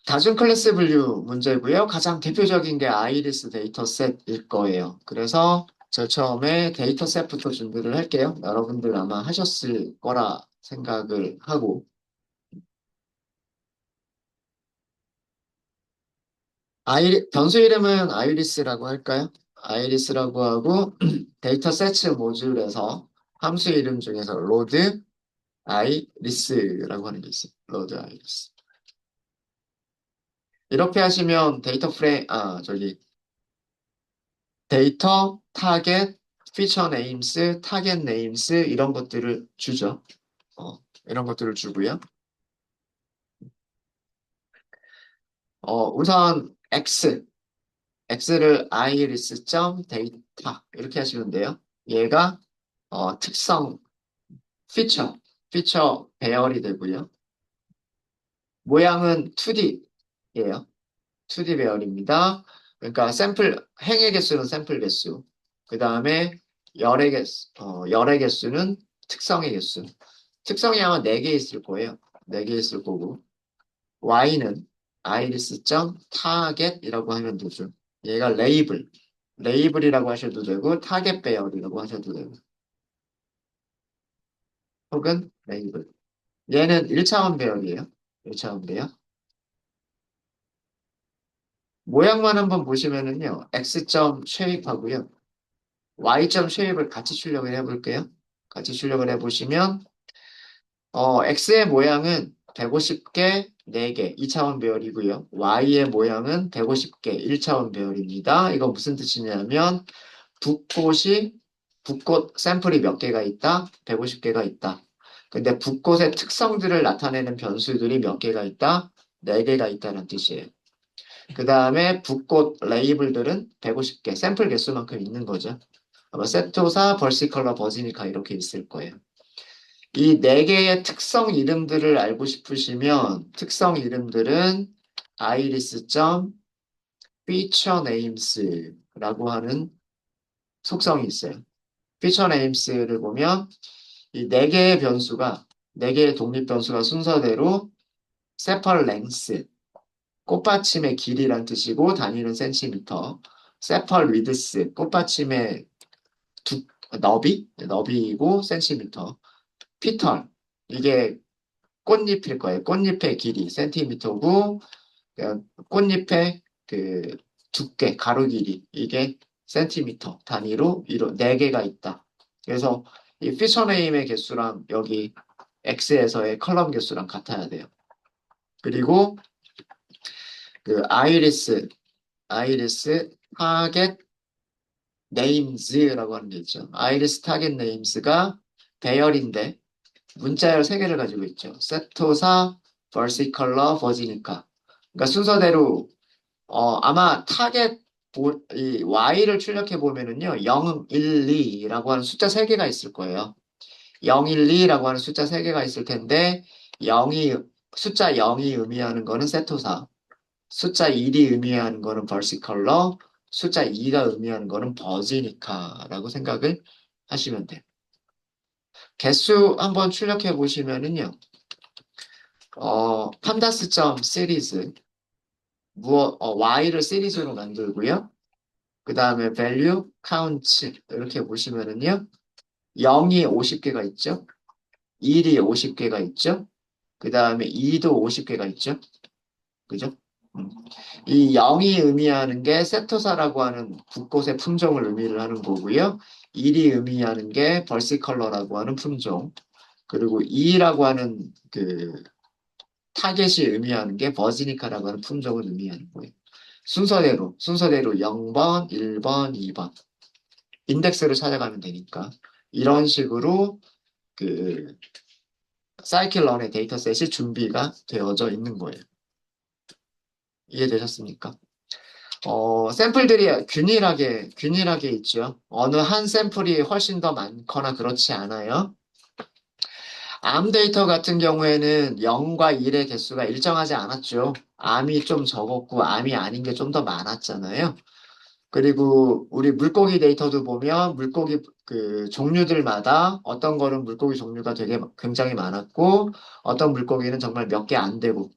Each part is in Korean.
다중 클래스 분류 문제고요. 가장 대표적인 게 아이리스 데이터셋일 거예요. 그래서 저 처음에 데이터셋부터 준비를 할게요. 여러분들 아마 하셨을 거라 생각을 하고 변수 이름은 아이리스라고 할까요? 아이리스라고 하고 데이터셋 모듈에서 함수 이름 중에서 로드 아이리스라고 하는 게 있어요. 로드 아이리스. 이렇게 하시면 데이터, 타겟, 피처 네임스, 타겟 네임스 이런 것들을 주죠. 이런 것들을 주고요. 우선 X를 iris.data 이렇게 하시면 돼요. 얘가 특성, 피처, 피처 배열이 되고요. 모양은 2D예요. 2D 배열입니다. 그러니까 행의 개수는 샘플 개수. 그 다음에 열의 개수는 특성의 개수. 특성이 아마 4개 있을 거예요. 4개 있을 거고. Y는 iris.target이라고 하면 되죠. 얘가 레이블이라고 하셔도 되고, 타겟 배열이라고 하셔도 되고, 혹은 레이블. 얘는 1차원 배열이에요. 1차원 배열. 모양만 한번 보시면은요, X점 쉐입하고요. Y점 쉐입을 같이 출력을 해볼게요. 같이 출력을 해보시면, X의 모양은 150개 4개 2차원 배열이고요. Y의 모양은 150개 1차원 배열입니다. 이거 무슨 뜻이냐면, 붓꽃이, 붓꽃 샘플이 몇 개가 있다? 150개가 있다. 근데 붓꽃의 특성들을 나타내는 변수들이 몇 개가 있다? 4개가 있다는 뜻이에요. 그 다음에 붓꽃 레이블들은 150개, 샘플 개수만큼 있는 거죠. 아마 세토사, 벌시컬러, 버지니카 이렇게 있을 거예요. 이 네 개의 특성 이름들을 알고 싶으시면 특성 이름들은 iris.featureNames라고 하는 속성이 있어요. featureNames를 보면 이 네 개의 변수가 네 개의 독립 변수가 순서대로 sepal length 꽃받침의 길이란 뜻이고 단위는 센티미터 sepal width 꽃받침의 두, 너비이고 센티미터 피털 이게 꽃잎일 거예요. 꽃잎의 길이 센티미터고 꽃잎의 그 두께 가로 길이 이게 센티미터 단위로 이로 4개가 있다. 그래서 이 피처 네임의 개수랑 여기 X에서의 컬럼 개수랑 같아야 돼요. 그리고 그 아이리스 타겟 네임즈라고 하는 게 있죠. 아이리스 타겟 네임스가 배열인데 문자열 3개를 가지고 있죠. 세토사, 벌시컬러, 버지니카. 그러니까 순서대로 아마 이 Y를 출력해 보면은요. 0, 1, 2라고 하는 숫자 3개가 있을 거예요. 0, 1, 2라고 하는 숫자 3개가 있을 텐데 숫자 0이 의미하는 거는 세토사, 숫자 1이 의미하는 거는 벌시컬러, 숫자 2가 의미하는 거는 버지니카라고 생각을 하시면 돼요. 개수 한번 출력해 보시면은요. 판다스.점 시리즈 y를 시리즈로 만들고요. 그 다음에 value count 이렇게 보시면은요. 0이 50개가 있죠. 1이 50개가 있죠. 그 다음에 2도 50개가 있죠. 그죠? 음. 이 0이 의미하는 게 세토사라고 하는 붓꽃의 품종을 의미를 하는 거고요. 1이 의미하는 게 벌시컬러라고 하는 품종. 그리고 2라고 하는 그 타겟이 의미하는 게 버지니카라고 하는 품종을 의미하는 거예요. 순서대로 0번, 1번, 2번. 인덱스를 찾아가면 되니까. 이런 식으로 그 사이클런의 데이터셋이 준비가 되어져 있는 거예요. 이해되셨습니까? 샘플들이 균일하게 있죠. 어느 한 샘플이 훨씬 더 많거나 그렇지 않아요. 암 데이터 같은 경우에는 0과 1의 개수가 일정하지 않았죠. 암이 좀 적었고 암이 아닌 게 좀 더 많았잖아요. 그리고 우리 물고기 데이터도 보면 물고기 그 종류들마다 어떤 거는 물고기 종류가 되게 굉장히 많았고 어떤 물고기는 정말 몇 개 안 되고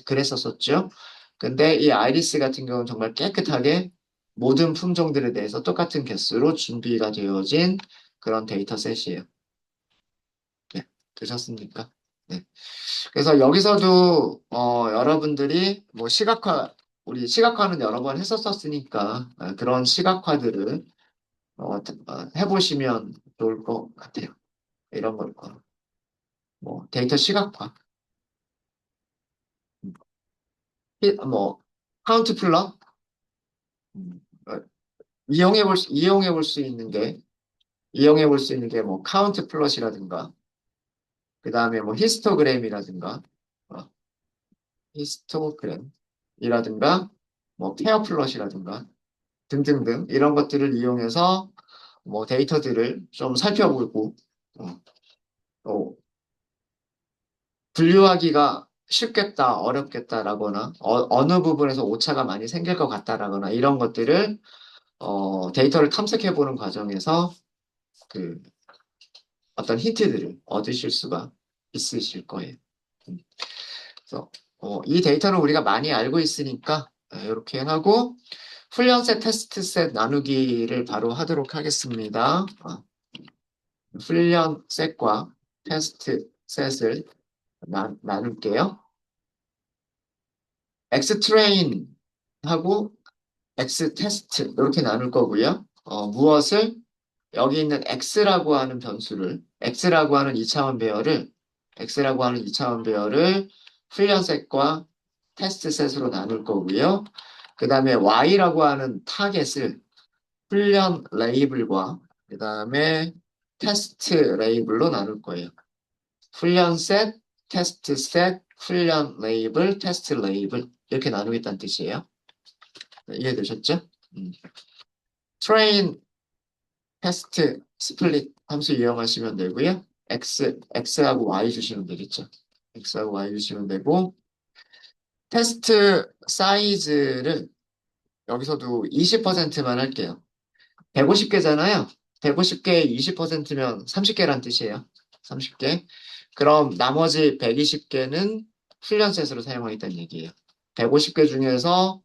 그랬었었죠. 근데 이 아이리스 같은 경우는 정말 깨끗하게 모든 품종들에 대해서 똑같은 개수로 준비가 되어진 그런 데이터셋이에요. 네, 되셨습니까? 네. 그래서 여기서도 여러분들이 뭐 우리 시각화는 여러 번 했었었으니까 그런 시각화들을 해보시면 좋을 것 같아요. 이런 걸, 뭐 데이터 시각화, 뭐 카운트 플러 어, 이용해 볼 수 있는 게 뭐 카운트 플롯이라든가 그 다음에 뭐 히스토그램이라든가 어, 히스토그램이라든가 뭐 페어 플롯이라든가 등등등 이런 것들을 이용해서 뭐 데이터들을 좀 살펴보고 어, 또 분류하기가 쉽겠다, 어렵겠다라거나 어느 부분에서 오차가 많이 생길 것 같다라거나 이런 것들을 데이터를 탐색해보는 과정에서 그 어떤 힌트들을 얻으실 수가 있으실 거예요. 음, 그래서 이 데이터를 우리가 많이 알고 있으니까 이렇게 하고 훈련셋, 테스트셋 나누기를 바로 하도록 하겠습니다. 훈련셋과 테스트셋을 나눌게요. X트레인하고 X테스트 이렇게 나눌 거고요. 무엇을 여기 있는 X라고 하는 2차원 배열을 훈련셋과 테스트셋으로 나눌 거고요. 그 다음에 Y라고 하는 타겟을 훈련 레이블과 그 다음에 테스트 레이블로 나눌 거예요. 훈련셋, 테스트셋, 훈련 레이블, 테스트 레이블 이렇게 나누겠다는 뜻이에요. 네, 이해되셨죠? 음. 트레인, 테스트, 스플릿 함수 이용하시면 되고요. X하고 Y 주시면 되겠죠. X하고 Y 주시면 되고 테스트 사이즈를 여기서도 20%만 할게요. 150개잖아요. 150개에 20%면 30개란 뜻이에요. 30개. 그럼 나머지 120개는 훈련셋으로 사용하겠다는 얘기예요. 150개 중에서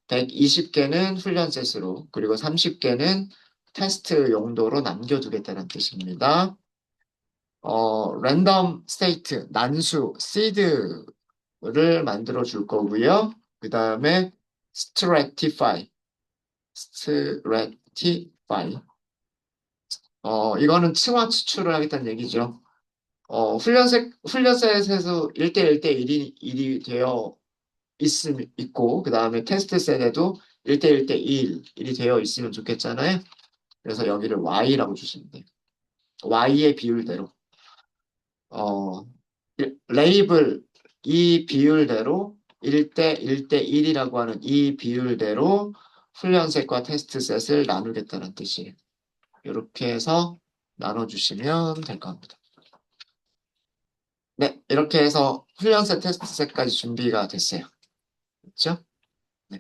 120개는 훈련셋으로, 그리고 30개는 테스트 용도로 남겨두겠다는 뜻입니다. 랜덤 스테이트, 난수, 시드를 만들어 줄 거고요. 그 다음에 stratify. 이거는 층화 추출을 하겠다는 얘기죠. 훈련셋에서 1대1대 1이 되어 있고, 그 다음에 테스트 셋에도 1대1대 1이 되어 있으면 좋겠잖아요. 그래서 여기를 Y라고 주시면 돼요. Y의 비율대로. 어, 레이블 이 비율대로 1대 1대 1이라고 하는 이 비율대로 훈련셋과 테스트셋을 나누겠다는 뜻이에요. 이렇게 해서 나눠주시면 될 겁니다. 네, 이렇게 해서 훈련셋, 테스트셋까지 준비가 됐어요. 그렇죠? 네.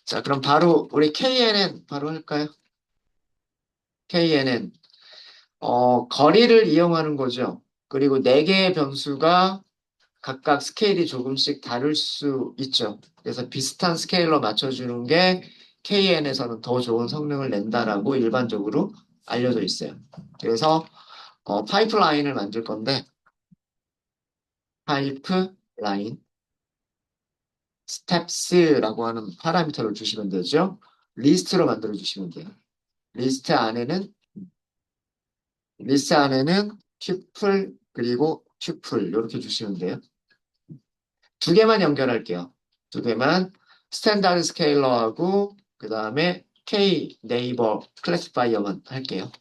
자, 그럼 바로 우리 KNN 바로 할까요? KNN. 거리를 이용하는 거죠. 그리고 4개의 변수가 각각 스케일이 조금씩 다를 수 있죠. 그래서 비슷한 스케일로 맞춰주는 게 KN에서는 더 좋은 성능을 낸다라고 일반적으로 알려져 있어요. 그래서 파이프라인을 만들 건데 파이프라인 스텝스라고 하는 파라미터를 주시면 되죠. 리스트로 만들어 주시면 돼요. 리스트 안에는 리스트 안에는 튜플 그리고 튜플 이렇게 주시면 돼요. 두 개만 연결할게요. 두 개만 스탠다드 스케일러하고 그 다음에 K 네이버 클래시파이어만 할게요.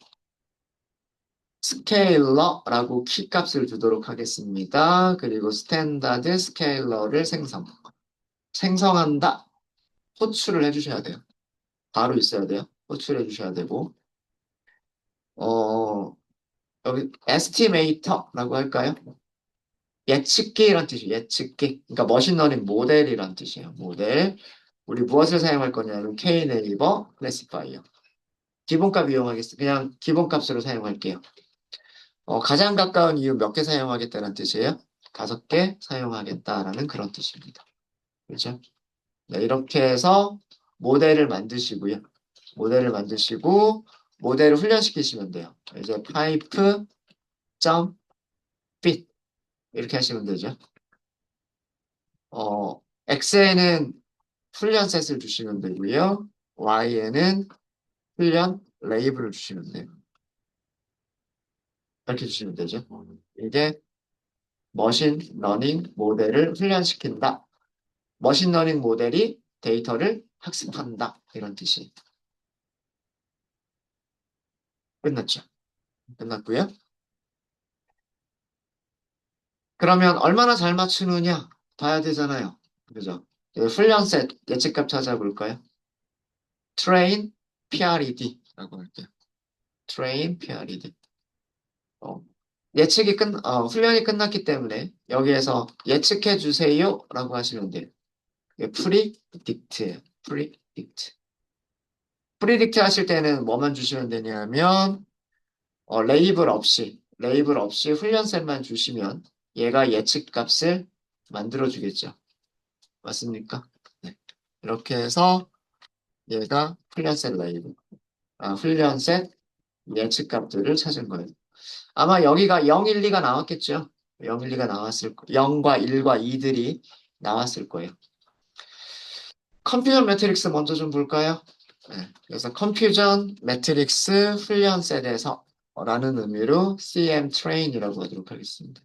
스케일러라고 키 값을 주도록 하겠습니다. 그리고 스탠다드 스케일러를 생성한다. 호출을 해주셔야 돼요. 바로 있어야 돼요. 호출해 주셔야 되고 어, 여기 에스티메이터라고 할까요? 예측기란 뜻이에요. 예측기. 그러니까 머신러닝 모델이란 뜻이에요. 모델. 우리 무엇을 사용할 거냐면 K네이버 클래시파이어. 기본값 이용하겠습니다. 그냥 기본값으로 사용할게요. 가장 가까운 이유 몇 개 사용하겠다는 뜻이에요? 5개 사용하겠다라는 그런 뜻입니다. 그렇죠? 네, 이렇게 해서 모델을 만드시고요. 모델을 만드시고 모델을 훈련시키시면 돼요. 이제 파이프 점 fit 이렇게 하시면 되죠. x에는 훈련 셋을 주시면 되고요. y에는 훈련 레이블을 주시면 돼요. 이렇게 주시면 되죠. 이게 머신 러닝 모델을 훈련시킨다. 머신 러닝 모델이 데이터를 학습한다. 이런 뜻이 끝났죠. 끝났고요. 그러면 얼마나 잘 맞추느냐 봐야 되잖아요. 그죠? 훈련 셋 예측값 찾아볼까요? train PRED라고 할게요. train PRED. 어, 훈련이 끝났기 때문에 여기에서 예측해 주세요라고 하시면 돼요. 이게 프리딕트예요. 프리딕트. 프리딕트 하실 때는 뭐만 주시면 되냐면 레이블 없이 훈련셋만 주시면 얘가 예측값을 만들어 주겠죠. 맞습니까? 네. 이렇게 해서 얘가 훈련셋 예측값들을 찾은 거예요. 아마 여기가 0, 1, 2가 나왔겠죠. 0, 1, 2가 나왔을 거. 0과 1과 2들이 나왔을 거예요. 컴퓨전 매트릭스 먼저 좀 볼까요? 네, 그래서 컴퓨전 매트릭스 훈련셋에서 라는 의미로 CM train이라고 하도록 하겠습니다.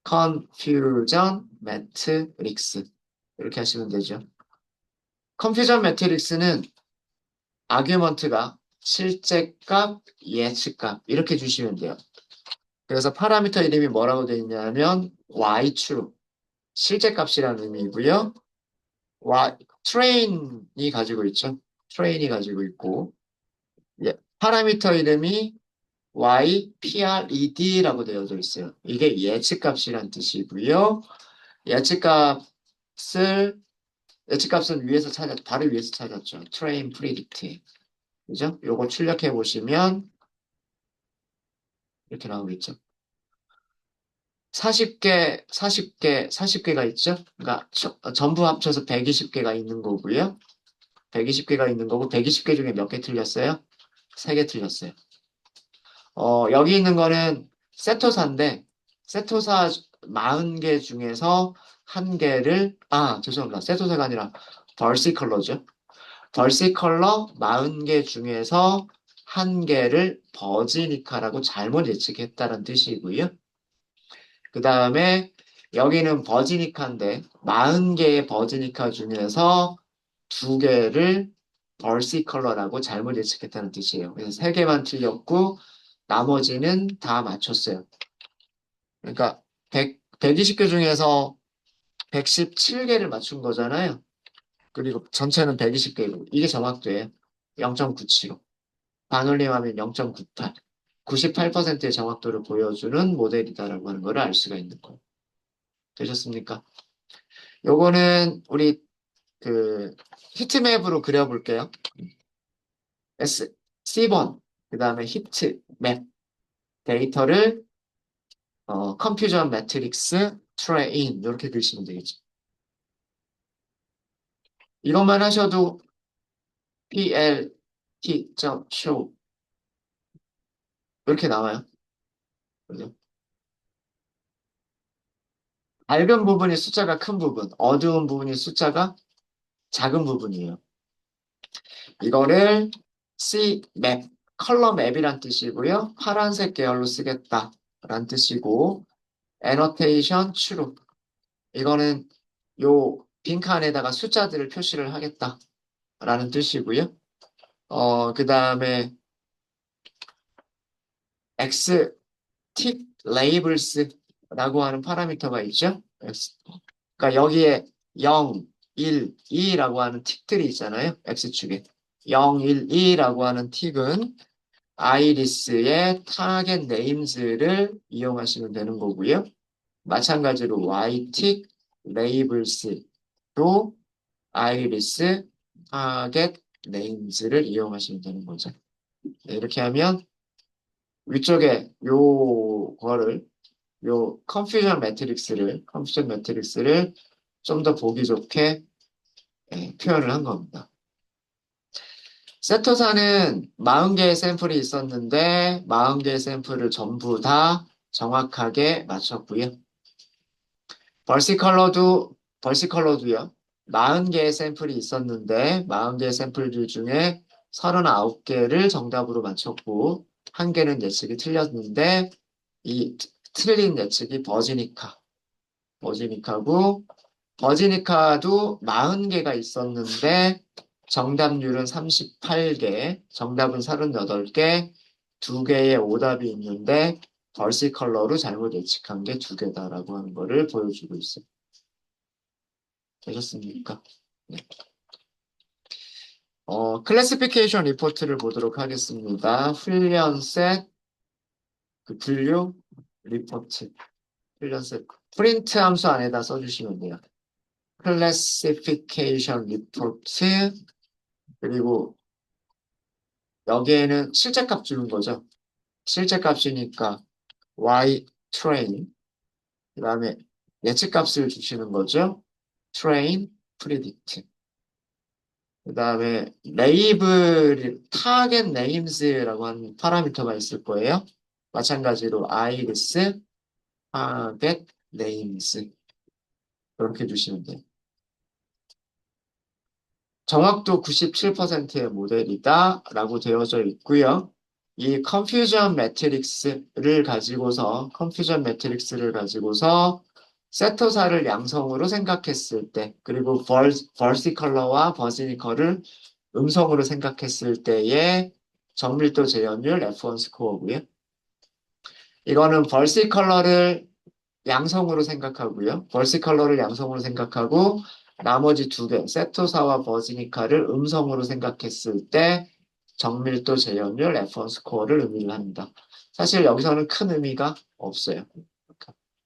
컴퓨전 매트릭스 이렇게 하시면 되죠. 컴퓨전 매트릭스는 아규먼트가 실제값, 예측값 이렇게 주시면 돼요. 그래서 파라미터 이름이 뭐라고 되어 있냐면 ytrue 실제값이라는 의미이고요. train이 가지고 있죠. train이 가지고 있고 예, 파라미터 이름이 ypred라고 되어져 있어요. 이게 예측값이란 뜻이고요. 예측값을 예측값은 바로 위에서 찾았죠. train predict. 그죠? 요거 출력해 보시면 이렇게 나오겠죠. 40개가 있죠? 그러니까 전부 합쳐서 120개가 있는 거고요. 120개가 있는 거고 120개 중에 몇 개 틀렸어요? 3개 틀렸어요. 여기 있는 거는 세토사인데 세토사 40개 중에서 한 개를 죄송합니다. 세토사가 아니라 벌시컬러죠. 벌시컬러 40개 중에서 한 개를 버지니카라고 잘못 예측했다는 뜻이고요. 그 다음에 여기는 버지니카인데 40개의 버지니카 중에서 2개를 벌시컬러라고 잘못 예측했다는 뜻이에요. 그래서 3개만 틀렸고 나머지는 다 맞췄어요. 그러니까 120개 중에서 117개를 맞춘 거잖아요. 그리고 전체는 120개고 이게 정확도예요. 0.975. 반올림하면 0.98. 98%의 정확도를 보여주는 모델이다라고 하는 걸 알 수가 있는 거예요. 되셨습니까? 요거는 우리 그 히트맵으로 그려볼게요. C번, 그 다음에 히트맵 데이터를 컴퓨전 매트릭스 트레인 이렇게 그리시면 되겠죠. 이것만 하셔도 plt.show 이렇게 나와요. 그죠? 밝은 부분이 숫자가 큰 부분, 어두운 부분이 숫자가 작은 부분이에요. 이거를 C맵, 컬러 맵이란 뜻이고요. 파란색 계열로 쓰겠다란 뜻이고 annotation true. 이거는 요 빈칸에다가 숫자들을 표시를 하겠다라는 뜻이고요. 그 다음에 x 틱 레이블스라고 하는 파라미터가 있죠. 그러니까 여기에 0, 1, 2라고 하는 틱들이 있잖아요. x축에. 0, 1, 2라고 하는 틱은 아이리스의 타겟 네임즈를 이용하시면 되는 거고요. 마찬가지로 y틱 레이블스도 아이리스 타겟 네임즈를 이용하시면 되는 거죠. 네, 이렇게 하면 위쪽에 요거를 요 컨퓨전 매트릭스를 좀 더 보기 좋게 표현을 한 겁니다. 세토사는 40개의 샘플이 있었는데 40개의 샘플을 전부 다 정확하게 맞췄고요. 벌시컬러도요. 40개의 샘플이 있었는데 40개의 샘플들 중에 39개를 정답으로 맞췄고 한 개는 예측이 틀렸는데 이 틀린 예측이 버지니카고 버지니카도 40개가 있었는데 정답률은 38개, 정답은 38개, 두 개의 오답이 있는데 벌시 컬러로 잘못 예측한 게 두 개다라고 하는 거를 보여주고 있어요. 되셨습니까? 네. 클래시피케이션 리포트를 보도록 하겠습니다. 훈련셋, 분류, 리포트, 훈련셋. 프린트 함수 안에다 써주시면 돼요. 클래시피케이션 리포트, 그리고 여기에는 실제값 주는 거죠. 실제값이니까 y train, 그 다음에 예측값을 주시는 거죠. train, predict. 그 다음에 레이블, 타겟 네임스라고 하는 파라미터가 있을 거예요. 마찬가지로 iris, 타겟 네임스. 그렇게 주시면 돼요. 정확도 97%의 모델이다 라고 되어져 있고요. 이 컨퓨전 매트릭스를 가지고서 세터사를 양성으로 생각했을 때, 그리고 벌시컬러와 버지니컬을 음성으로 생각했을 때의 정밀도 재현율 F1 스코어고요. 이거는 벌시컬러를 양성으로 생각하고요. 벌시컬러를 양성으로 생각하고 나머지 두 개, 세토사와 버지니카를 음성으로 생각했을 때 정밀도 재현율 F1 스코어를 의미를 합니다. 사실 여기서는 큰 의미가 없어요.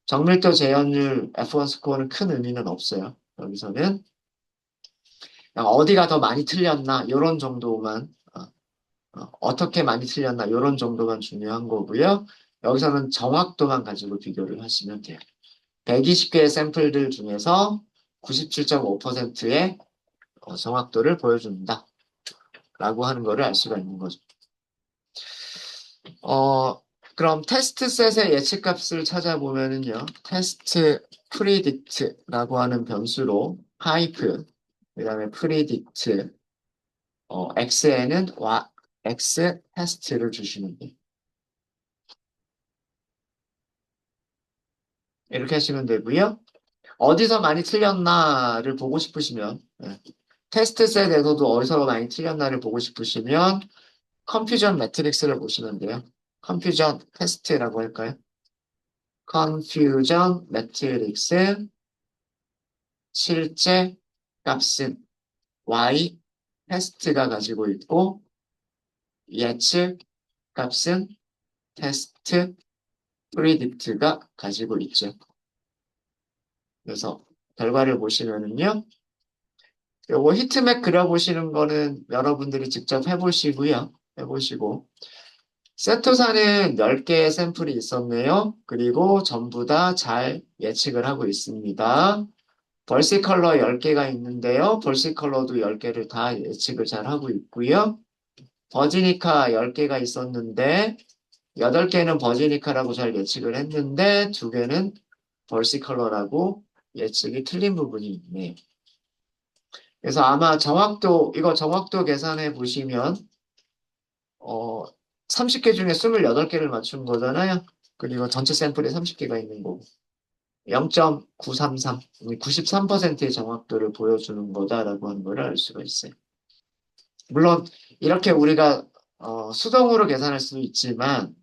정밀도 재현율 F1 스코어는 큰 의미는 없어요. 여기서는 그냥 어디가 더 많이 틀렸나 이런 정도만 어떻게 많이 틀렸나 이런 정도만 중요한 거고요. 여기서는 정확도만 가지고 비교를 하시면 돼요. 120개의 샘플들 중에서 97.5%의 정확도를 보여준다. 라고 하는 거를 알 수가 있는 거죠. 그럼 테스트 셋의 예측값을 찾아보면은요. 테스트 프리딕트라고 하는 변수로 파이프, 그 다음에 프리딕트, x에는 x 테스트를 주시면 돼요. 이렇게 하시면 되고요. 어디서 많이 틀렸나를 보고 싶으시면 테스트 셋에서도 어디서 많이 틀렸나를 보고 싶으시면 컨퓨전 매트릭스를 보시면 돼요. 컨퓨전 테스트라고 할까요? 컨퓨전 매트릭스 실제 값은 y 테스트가 가지고 있고 예측 값은 테스트 프리딕트가 가지고 있죠. 그래서 결과를 보시면은요. 요거 히트맵 그려보시는 거는 여러분들이 직접 해보시고요. 해보시고 세토사는 10개의 샘플이 있었네요. 그리고 전부 다 잘 예측을 하고 있습니다. 벌시 컬러 10개가 있는데요. 벌시 컬러도 10개를 다 예측을 잘 하고 있고요. 버지니카 10개가 있었는데 8개는 버지니카라고 잘 예측을 했는데 2개는 벌시 컬러라고 예측이 틀린 부분이 있네요. 그래서 아마 이거 정확도 계산해 보시면, 30개 중에 28개를 맞춘 거잖아요. 그리고 전체 샘플에 30개가 있는 거고. 0.933, 93%의 정확도를 보여주는 거다라고 하는 걸 알 수가 있어요. 물론, 이렇게 우리가, 수동으로 계산할 수도 있지만,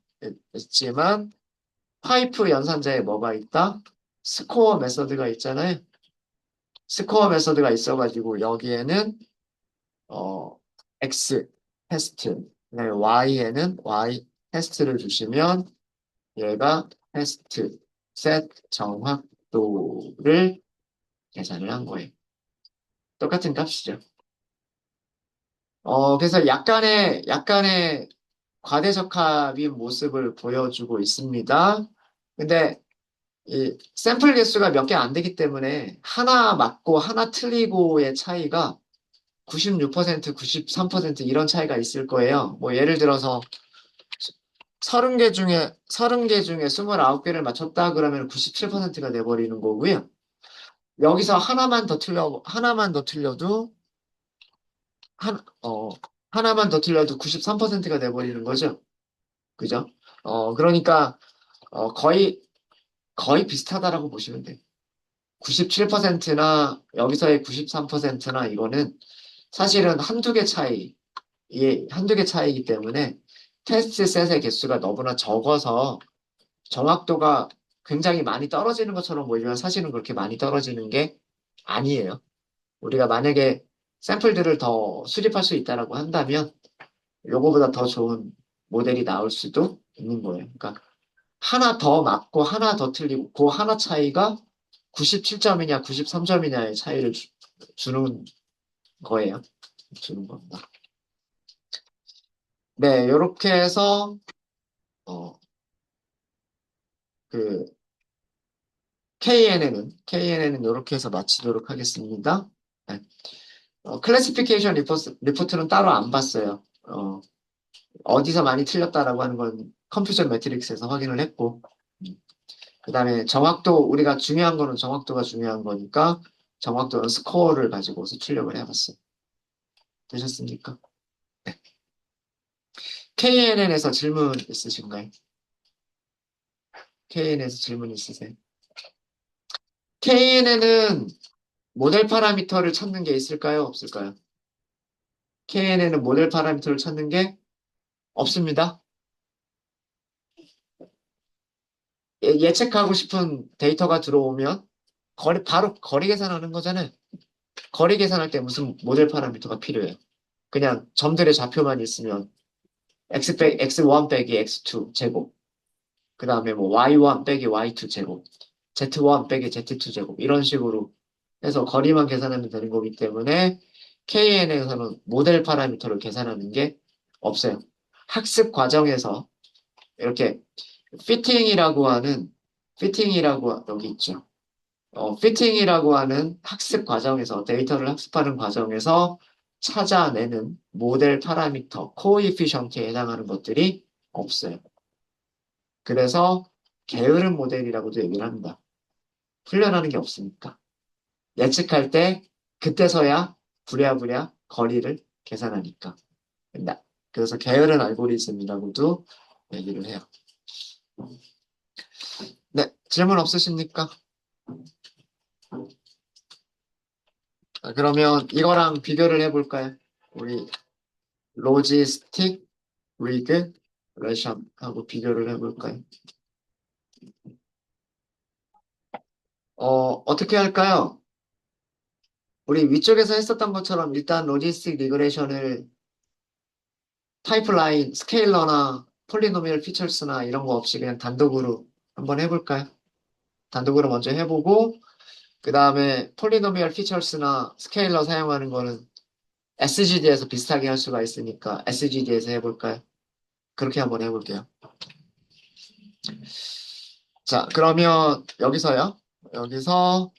파이프 연산자에 뭐가 있다? 스코어 메서드가 있잖아요. 스코어 메서드가 있어가지고, 여기에는 어, X 테스트, 그다음에 Y에는 Y 테스트를 주시면 얘가 테스트 셋 정확도를 계산을 한 거예요. 똑같은 값이죠. 그래서 약간의 과대적합인 모습을 보여주고 있습니다. 근데 이 샘플 개수가 몇 개 안 되기 때문에 하나 맞고 하나 틀리고의 차이가 96%, 93% 이런 차이가 있을 거예요. 뭐 예를 들어서 30개 중에 29개를 맞췄다 그러면 97%가 돼버리는 거고요. 여기서 하나만 더 틀려도, 한, 어, 하나만 더 틀려도 93%가 돼버리는 거죠. 그죠? 그러니까, 거의 비슷하다라고 보시면 돼요. 97%나 여기서의 93%나 이거는 사실은 한두 개 차이이기 때문에 테스트 셋의 개수가 너무나 적어서 정확도가 굉장히 많이 떨어지는 것처럼 보이지만 사실은 그렇게 많이 떨어지는 게 아니에요. 우리가 만약에 샘플들을 더 수집할 수 있다라고 한다면 요거보다 더 좋은 모델이 나올 수도 있는 거예요. 그러니까 하나 더 맞고 하나 더 틀리고 그 하나 차이가 97점이냐 93점이냐의 차이를 주는 거예요. 주는 겁니다. 네, 요렇게 해서 어, 그 KNN은 이렇게 해서 마치도록 하겠습니다. 네. 클래시피케이션 리포트는 따로 안 봤어요. 어디서 많이 틀렸다라고 하는 건 컴퓨전 매트릭스에서 확인을 했고, 그 다음에 우리가 중요한 거는 정확도가 중요한 거니까, 정확도는 스코어를 가지고서 출력을 해봤어요. 되셨습니까? 네. KNN에서 질문 있으신가요? KNN에서 질문 있으세요? KNN은 모델 파라미터를 찾는 게 있을까요? 없을까요? KNN은 모델 파라미터를 찾는 게 없습니다. 예측하고 싶은 데이터가 들어오면 바로 거리 계산하는 거잖아요. 거리 계산할 때 무슨 모델 파라미터가 필요해요. 그냥 점들의 좌표만 있으면 x1 빼기 x2 제곱, 그 다음에 뭐 y1 빼기 y2 제곱, z1 빼기 z2 제곱 이런 식으로 해서 거리만 계산하면 되는 거기 때문에 KN에서는 모델 파라미터를 계산하는 게 없어요. 학습 과정에서 이렇게 피팅이라고 하는 여기 있죠. 피팅이라고 하는 학습 과정에서 데이터를 학습하는 과정에서 찾아내는 모델 파라미터, 코에피션트에 해당하는 것들이 없어요. 그래서 게으른 모델이라고도 얘기를 합니다. 훈련하는 게 없으니까. 예측할 때 그때서야 부랴부랴 거리를 계산하니까. 그래서 게으른 알고리즘이라고도 얘기를 해요. 네, 질문 없으십니까? 그러면 이거랑 비교를 해볼까요? 우리 로지스틱 리그레션하고 비교를 해볼까요? 어떻게 할까요? 우리 위쪽에서 했었던 것처럼 일단 로지스틱 리그레션을 파이프라인, 스케일러나 폴리노미얼 피처스나 이런 거 없이 그냥 단독으로 한번 해볼까요? 단독으로 먼저 해보고 그 다음에 폴리노미얼 피처스나 스케일러 사용하는 거는 SGD에서 비슷하게 할 수가 있으니까 SGD에서 해볼까요? 그렇게 한번 해볼게요. 자, 그러면 여기서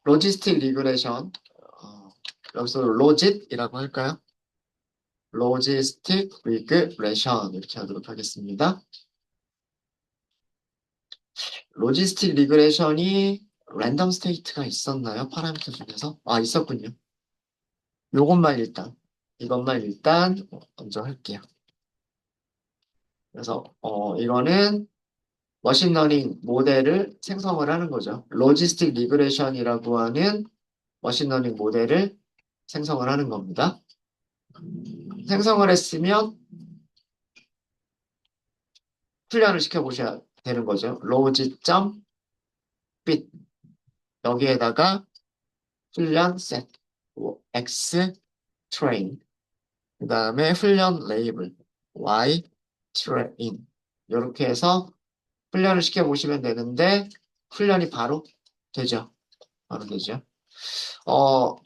로지스틱 리그레션, 여기서 로짓이라고 할까요? 로지스틱 리그레션 이렇게 하도록 하겠습니다. 로지스틱 리그레션이 랜덤 스테이트가 있었나요? 파라미터 중에서? 아, 있었군요. 이것만 일단 먼저 할게요. 그래서 이거는 머신러닝 모델을 생성을 하는 거죠. 로지스틱 리그레션이라고 하는 머신러닝 모델을 생성을 하는 겁니다. 생성을 했으면 훈련을 시켜보셔야 되는 거죠. 로지.bit 여기에다가 훈련 set x train 그 다음에 훈련 레이블 y train 이렇게 해서 훈련을 시켜보시면 되는데 훈련이 바로 되죠. 바로 되죠.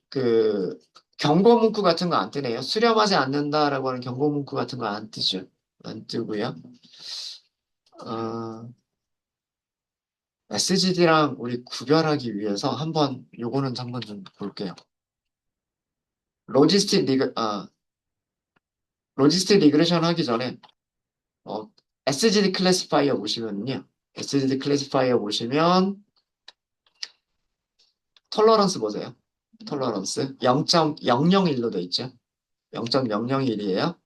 그 경고 문구 같은 거 안 뜨네요. 수렴하지 않는다라고 하는 경고 문구 같은 거 안 뜨죠. 안 뜨고요. 어, SGD랑 우리 구별하기 위해서 요거는 한번 좀 볼게요. 로지스틱 리그, 아, 로지스틱 리그레션 하기 전에, 어, SGD 클래시파이어 보시면요. SGD 클래시파이어 보시면, 톨러런스 보세요. 톨러런스. 0.001로 돼 있죠. 0.001이에요.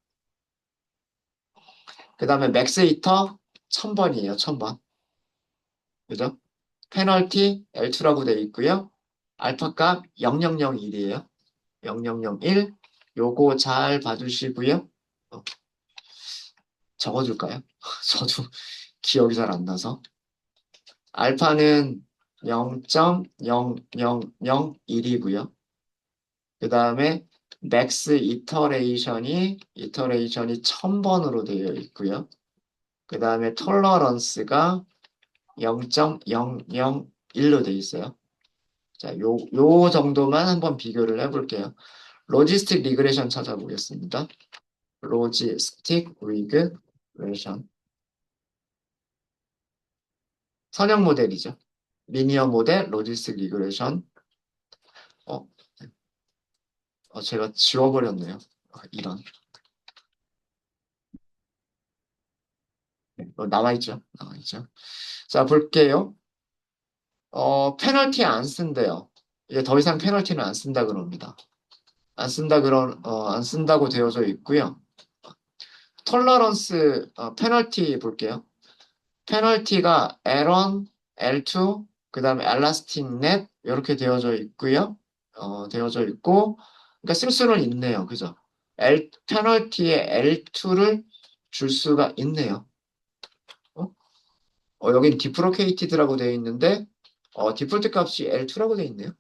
그 다음에 맥스 히터 1000번이에요. 1000번. 그죠? 페널티 L2라고 되어 있고요. 알파 값 0001이에요. 0001. 요거 잘 봐주시고요. 어, 적어줄까요? 저도 기억이 잘 안 나서. 알파는 0.0001이고요. 그 다음에 맥스 이터레이션이 1000번으로 되어 있고요. 그 다음에 톨러런스가 0.001로 되어 있어요. 자, 요 정도만 한번 비교를 해볼게요. 로지스틱 리그레션 찾아보겠습니다. 로지스틱 리그레션. 선형 모델이죠. 리니어 모델, 로지스틱 리그레션. 어, 제가 지워버렸네요. 이런. 네, 나와있죠. 나와있죠. 자, 볼게요. 페널티 안 쓴대요. 이제 더 이상 페널티는 안 쓴다 그럽니다. 안 쓴다고 되어져 있고요. 톨러런스, 페널티 볼게요. 페널티가 L1, L2, 그 다음에 엘라스틱 넷, 이렇게 되어져 있고요. 되어져 있고, 그러니까 쓸 수는 있네요. 그죠? 페널티에 L2를 줄 수가 있네요. 어? 여긴 디프로케이티드라고 되어 있는데, 디폴트 값이 L2라고 되어 있네요.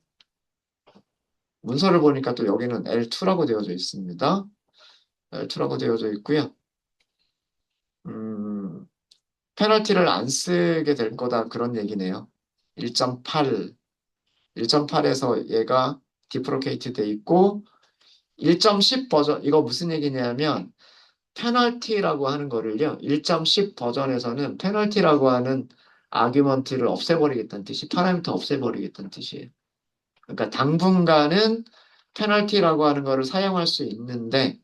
문서를 보니까 또 여기는 L2라고 되어져 있습니다. L2라고 되어져 있고요. 음, 페널티를 안 쓰게 될 거다 그런 얘기네요. 1.8, 1.8에서 얘가 디프로케이트 돼 있고 1.10 버전 이거 무슨 얘기냐면 페널티라고 하는 거를요. 1.10 버전에서는 페널티라고 하는 아규먼트를 없애버리겠다는 뜻이 파라미터 없애버리겠다는 뜻이에요. 그러니까 당분간은 페널티라고 하는 거를 사용할 수 있는데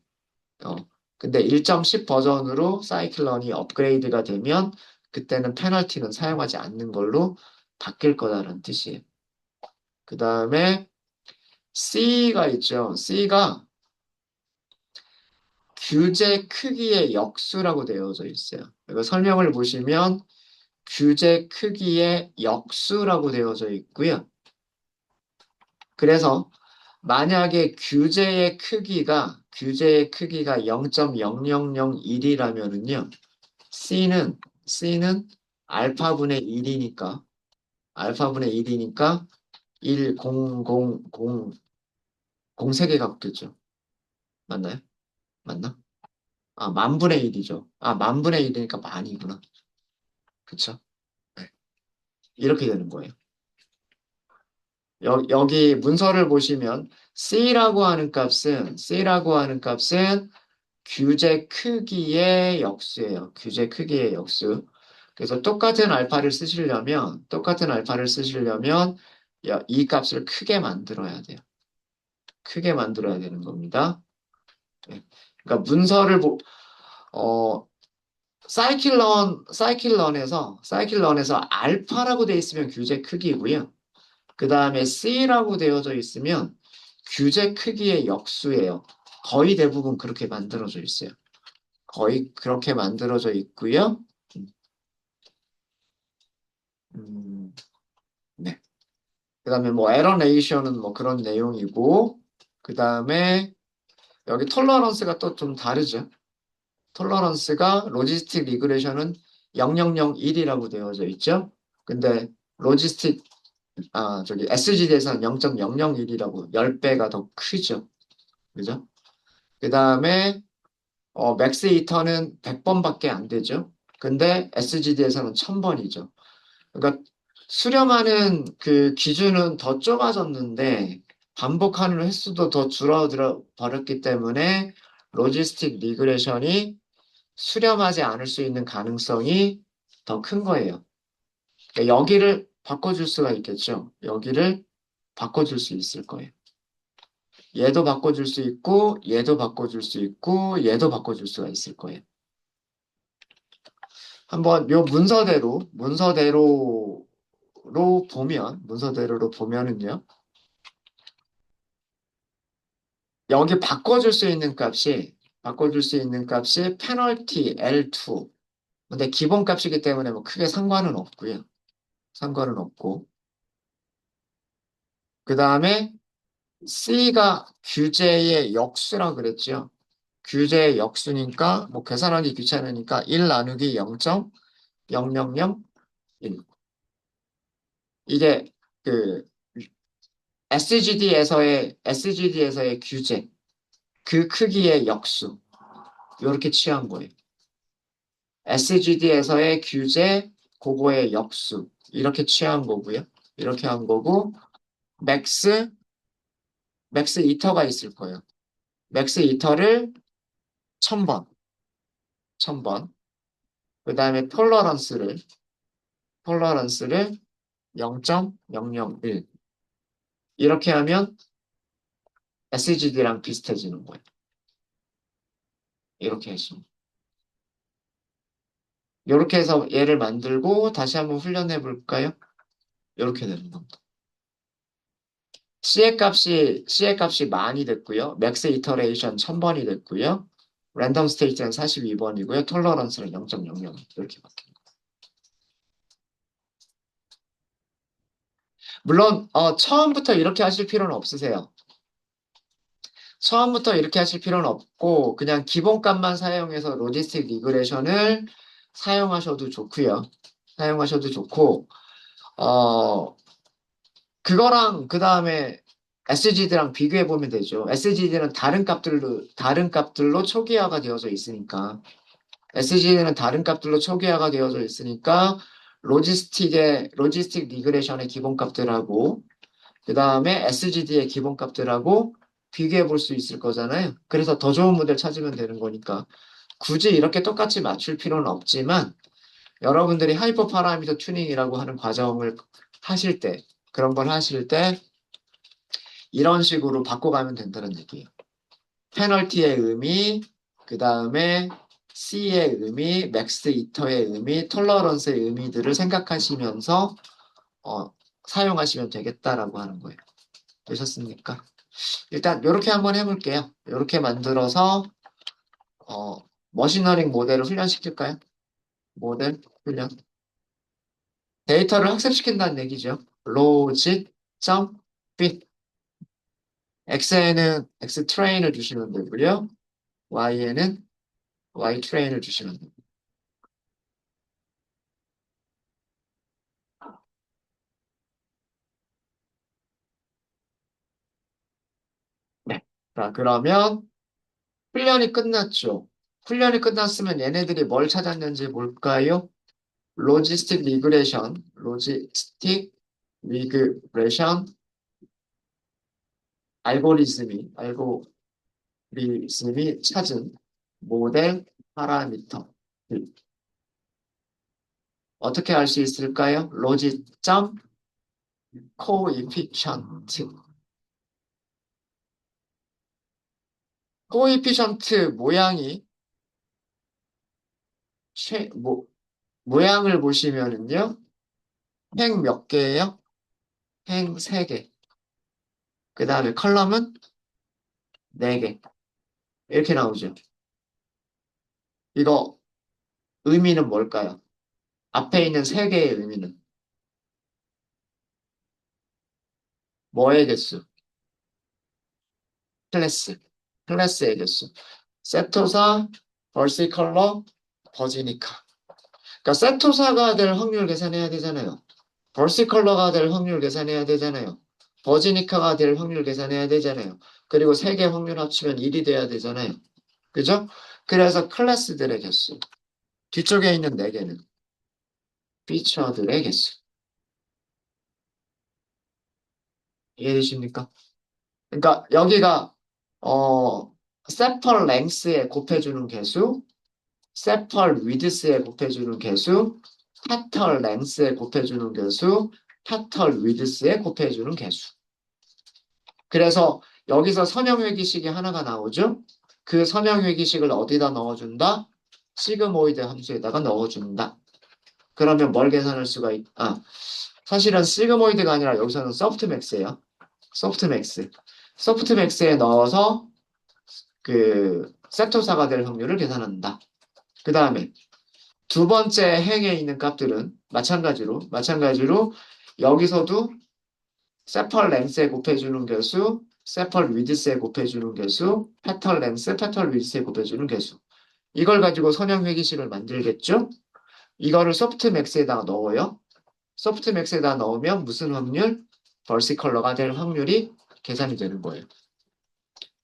어, 근데 1.10 버전으로 사이클런이 업그레이드가 되면 그때는 페널티는 사용하지 않는 걸로 바뀔 거다라는 뜻이에요. 그 다음에 C가 있죠. C가 규제 크기의 역수라고 되어져 있어요. 이거 설명을 보시면 규제 크기의 역수라고 되어져 있고요. 그래서 만약에 규제의 크기가 0.0001이라면은요. C는 알파분의 1이니까, 알파분의 1이니까 1, 0, 0, 0, 0세개가 붙겠죠. 맞나요? 맞나? 만분의 1이죠. 만분의 1이니까 만이구나. 그쵸? 네. 이렇게 되는 거예요. 여기 문서를 보시면 C라고 하는 값은 규제 크기의 역수예요. 규제 크기의 역수. 그래서 똑같은 알파를 쓰시려면 이 값을 크게 만들어야 돼요. 크게 만들어야 되는 겁니다. 네. 그러니까 어, 사이클런에서 알파라고 되어 있으면 규제 크기고요. 그 다음에 C라고 되어져 있으면 규제 크기의 역수예요. 거의 대부분 그렇게 만들어져 있어요. 거의 그렇게 만들어져 있고요. 음, 네. 그 다음에 뭐 에러 레이셔는 뭐 그런 내용이고, 그 다음에 여기 톨러런스가 또 좀 다르죠. 톨러런스가 로지스틱 리그레션은 0001이라고 되어져 있죠. 근데 로지스틱 SGD에서는 0.001이라고 10배가 더 크죠. 그죠? 그 다음에 맥스 히터는 100번밖에 안 되죠. 근데 SGD에서는 1000번이죠. 그러니까 수렴하는 그 기준은 더 좁아졌는데 반복하는 횟수도 더 줄어들어 버렸기 때문에 로지스틱 리그레션이 수렴하지 않을 수 있는 가능성이 더 큰 거예요. 그러니까 여기를 바꿔줄 수가 있겠죠. 여기를 바꿔줄 수 있을 거예요. 얘도 바꿔줄 수 있고, 얘도 바꿔줄 수 있고, 얘도 바꿔줄 수가 있을 거예요. 한번 요 문서대로로 보면은요, 여기 바꿔줄 수 있는 값이 페널티 L2. 근데 기본 값이기 때문에 뭐 크게 상관은 없고요. 상관은 없고. 그 다음에 C가 규제의 역수라 그랬죠. 규제의 역수니까 뭐 계산하기 귀찮으니까 1 나누기 0.00001. 이게 그 SGD에서의 규제, 그 크기의 역수. 이렇게 취한 거예요. SGD에서의 규제, 그거의 역수. 이렇게 취한 거고요. 이렇게 한 거고, 맥스, 맥스 이터가 있을 거예요. 맥스 이터를 1000번, 1000번. 그 다음에 톨러런스를 0.001. 이렇게 하면 SGD랑 비슷해지는 거예요. 이렇게 해서. 이렇게 해서 얘를 만들고 다시 한번 훈련해 볼까요? 이렇게 되는 겁니다. C의 값이 많이 됐고요. 맥스 이터레이션 1000번이 됐고요. 랜덤 스테이트는 42번이고요. 톨러런스는 0.00 이렇게 바뀌는 거예요. 물론 처음부터 이렇게 하실 필요는 없으세요. 처음부터 이렇게 하실 필요는 없고 그냥 기본값만 사용해서 로지스틱 리그레션을 사용하셔도 좋고요. 사용하셔도 좋고 어 그거랑 그 다음에 SGD랑 비교해 보면 되죠. SGD는 다른 값들로 초기화가 되어져 있으니까 SGD는 다른 값들로 초기화가 되어져 있으니까 로지스틱 리그레션의 기본값들하고 그 다음에 SGD의 기본값들하고 비교해 볼 수 있을 거잖아요. 그래서 더 좋은 모델 찾으면 되는 거니까 굳이 이렇게 똑같이 맞출 필요는 없지만 여러분들이 하이퍼 파라미터 튜닝이라고 하는 과정을 하실 때 그런 걸 하실 때 이런 식으로 바꿔가면 된다는 얘기예요. 페널티의 의미, 그 다음에 C의 의미, 맥스 이터의 의미, 톨러런스의 의미들을 생각하시면서 어, 사용하시면 되겠다라고 하는 거예요. 되셨습니까? 일단 이렇게 한번 해볼게요. 이렇게 만들어서 어, 머신러닝 모델을 훈련시킬까요? 모델 훈련. 데이터를 학습시킨다는 얘기죠. 로직 점 fit. x에는 x 트레인을 주시면 되고요. y에는 y 트레인을 주시면 됩니다. 네. 자, 그러면 훈련이 끝났죠. 훈련이 끝났으면 얘네들이 뭘 찾았는지 볼까요? 로지스틱 리그레션 알고리즘이 찾은 모델 파라미터. 어떻게 알 수 있을까요? 로지점 코이피션트. 코이피션트 최, 모, 모양을 보시면은요. 행 몇 개예요? 행 3개. 그 다음에 컬럼은 4개. 이렇게 나오죠. 이거 의미는 뭘까요? 앞에 있는 3개의 의미는 뭐의 개수? 클래스. 클래스의 개수. 세토사, 벌시컬러, 버지니카. 그러니까 세토사가 될 확률 계산해야 되잖아요. 벌시컬러가 될 확률 계산해야 되잖아요. 버지니카가 될 확률 계산해야 되잖아요. 그리고 3개 확률 합치면 1이 돼야 되잖아요. 그죠? 그래서 클래스들의 개수. 뒤쪽에 있는 4개는 피처들의 개수. 이해되십니까? 그러니까 여기가 세펄 랭스에 곱해주는 개수, 세펄 위드스에 곱해주는 개수, petal length에 곱해주는 개수, petal width에 곱해주는 개수. 그래서 여기서 선형회기식이 하나가 나오죠? 그 선형회기식을 어디다 넣어준다? 시그모이드 함수에다가 넣어준다. 그러면 뭘 계산할 수가 사실은 시그모이드가 아니라 여기서는 소프트맥스예요. 소프트맥스. 소프트맥스에 넣어서 그 셉토사가 될 확률을 계산한다. 그 다음에 두 번째 행에 있는 값들은 마찬가지로 여기서도 세펄 렌스에 곱해주는 개수, 세펄 위드스에 곱해주는 개수, 페털 렌스, 페털 위드스에 곱해주는 개수. 이걸 가지고 선형 회기식을 만들겠죠? 이거를 소프트맥스에다가 넣어요. 소프트맥스에다 넣으면 무슨 확률? 벌시 컬러가 될 확률이 계산이 되는 거예요.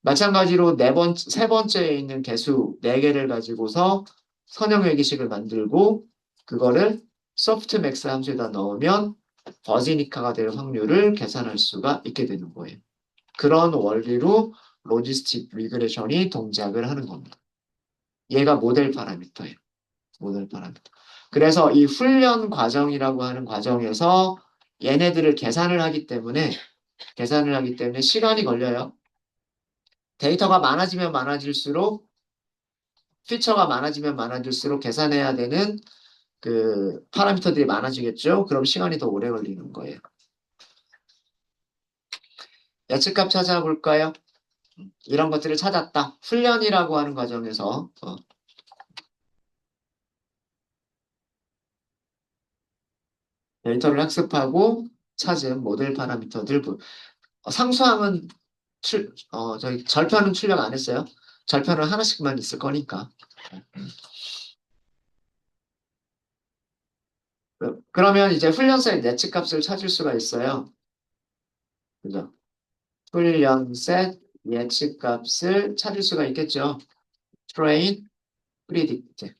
마찬가지로 세 번째에 있는 개수 4개를 가지고서 선형회기식을 만들고 그거를 소프트맥스 함수에다 넣으면 버지니카가 될 확률을 계산할 수가 있게 되는 거예요. 그런 원리로 로지스틱 리그레션이 동작을 하는 겁니다. 얘가 모델 파라미터예요. 모델 파라미터. 그래서 이 훈련 과정이라고 하는 과정에서 얘네들을 계산을 하기 때문에 시간이 걸려요. 데이터가 많아지면 많아질수록 피처가 많아지면 많아질수록 계산해야 되는 그 파라미터들이 많아지겠죠? 그럼 시간이 더 오래 걸리는 거예요. 예측값 찾아볼까요? 이런 것들을 찾았다. 훈련이라고 하는 과정에서 데이터를 학습하고 찾은 모델 파라미터들 상수항은 저희 절편은 출력 안 했어요. 절편은 하나씩만 있을 거니까. 그러면 이제 훈련셋 예측값을 찾을 수가 있어요. 그죠? 훈련셋 예측값을 찾을 수가 있겠죠. train, predict.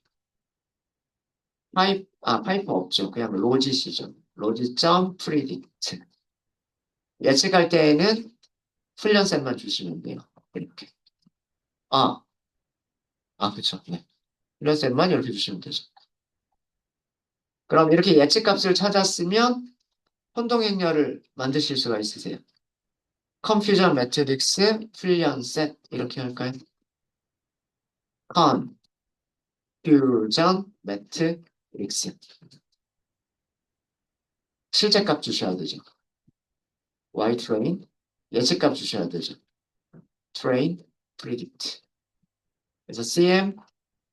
파이프 없죠. 그냥 로짓이죠. 로짓.predict. 예측할 때에는 훈련셋만 주시면 돼요. 이렇게. 아, 그쵸. 네. 훈련셋만 이렇게 주시면 되죠. 그럼 이렇게 예측값을 찾았으면 혼동행렬을 만드실 수가 있으세요. confusion matrix, 훈련셋 이렇게 할까요? confusion matrix. 실제값 주셔야 되죠. y train 예측값 주셔야 되죠. train, predict. 그래서 cm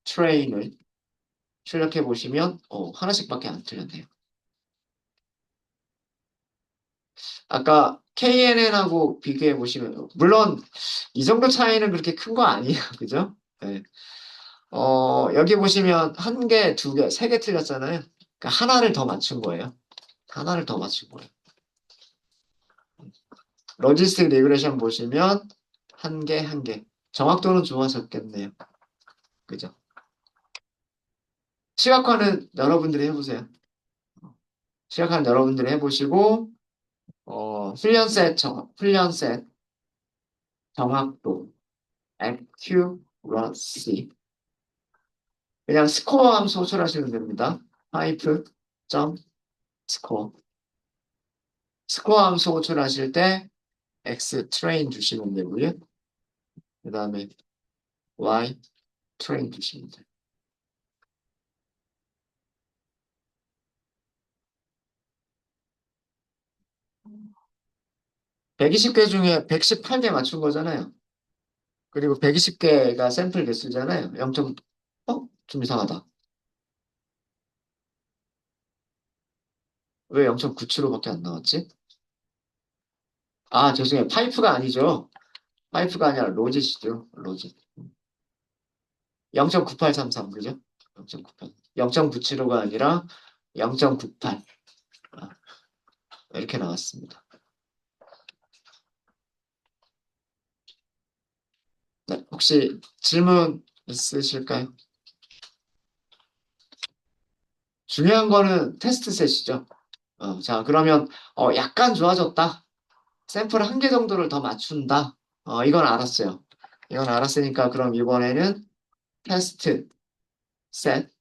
train을 출력해 보시면 하나씩밖에 안 틀렸네요. 아까 KNN하고 비교해 보시면 물론 이 정도 차이는 그렇게 큰 거 아니에요. 그죠? 네. 여기 보시면 한 개, 두 개, 세 개 틀렸잖아요. 그러니까 하나를 더 맞춘 거예요. 하나를 더 맞춘 거예요. 로지스틱 리그레션 보시면 한 개, 한 개. 정확도는 좋아졌겠네요. 그죠? 시각화는 여러분들이 해보세요. 시각화는 여러분들이 해보시고 훈련셋 정확도, accuracy. 그냥 스코어 함수 호출하시면 됩니다. 파이프 점 스코어. 스코어 함수 호출하실 때 x train 주시면 되고요. 그 다음에 y train 주시면 돼요. 120개 중에 118개 맞춘 거잖아요. 그리고 120개가 샘플 개수잖아요. 0. 좀 이상하다. 왜 0.97호밖에 안 나왔지? 죄송해요. 파이프가 아니죠. 파이프가 아니라 로짓이죠. 로짓. 0.9833, 그죠? 0.98. 0.975가 아니라 0.98. 이렇게 나왔습니다. 네, 혹시 질문 있으실까요? 중요한 거는 테스트 셋이죠. 자, 그러면 약간 좋아졌다. 샘플 한 개 정도를 더 맞춘다. 이건 알았어요. 이건 알았으니까 그럼 이번에는 테스트 셋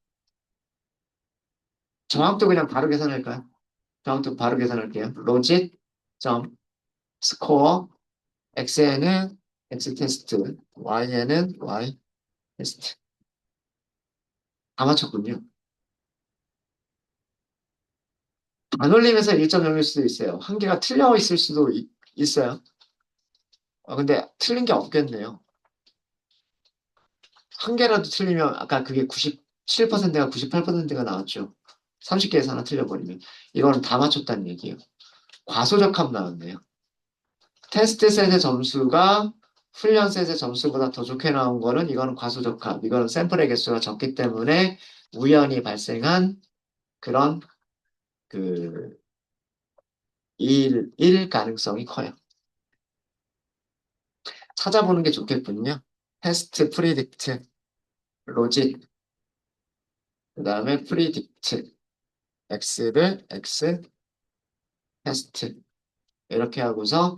정확도 그냥 바로 계산할까요? 정확도 바로 계산할게요. 로짓 점 스코어 x에는 x 테스트, y에는 y 테스트. 다 맞췄군요. 안 올리면서 1.0일 수도 있어요. 한 개가 틀려 있을 수도 있어요. 근데 틀린 게 없겠네요. 한 개라도 틀리면 아까 그게 97%가 98%가 나왔죠. 30개에서 하나 틀려버리면. 이거는 다 맞췄다는 얘기예요. 과소적합 나왔네요. 테스트 셋의 점수가 훈련 셋의 점수보다 더 좋게 나온 거는 이거는 과소적합. 이거는 샘플의 개수가 적기 때문에 우연히 발생한 그런 그 일 가능성이 커요. 찾아보는 게 좋겠군요. 테스트 프리딕트 로직 그다음에 프리딕트 x를 x 테스트 이렇게 하고서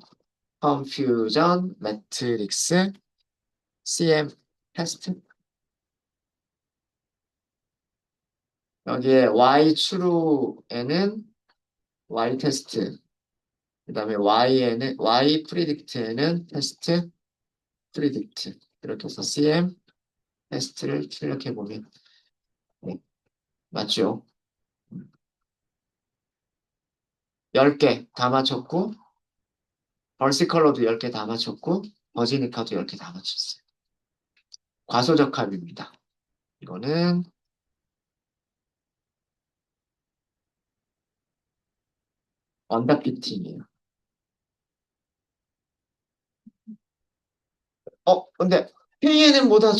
컨퓨전 매트릭스 CM 테스트 여기에 y 추루에는 y 테스트 그다음에 y에는 y 프리딕트에는 테스트 프리딕트 이렇게 해서 CM 테스트를 출력해 보면 네, 맞죠? 10개 다 맞췄고 벌스 컬러도 10개 다 맞췄고 버지니카도 10개 다 맞췄어요. 과소적합입니다. 이거는 언답 피팅이에요. 근데 KNN보다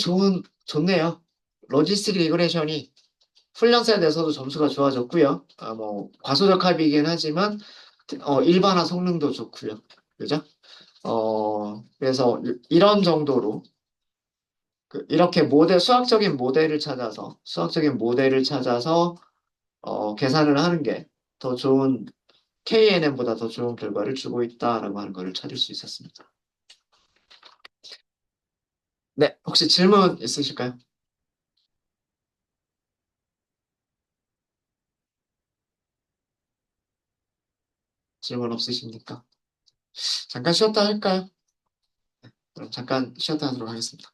좋네요. 로지스틱 리그레션이 훈련사에 대해서도 점수가 좋아졌고요. 뭐, 과소적합이긴 하지만, 일반화 성능도 좋고요. 그죠? 그래서 이런 정도로, 이렇게 수학적인 모델을 찾아서, 계산을 하는 게 더 좋은, KNN보다 더 좋은 결과를 주고 있다라고 하는 것을 찾을 수 있었습니다. 네, 혹시 질문 있으실까요? 질문 없으십니까? 잠깐 쉬었다 할까요? 그럼 잠깐 쉬었다 하도록 하겠습니다.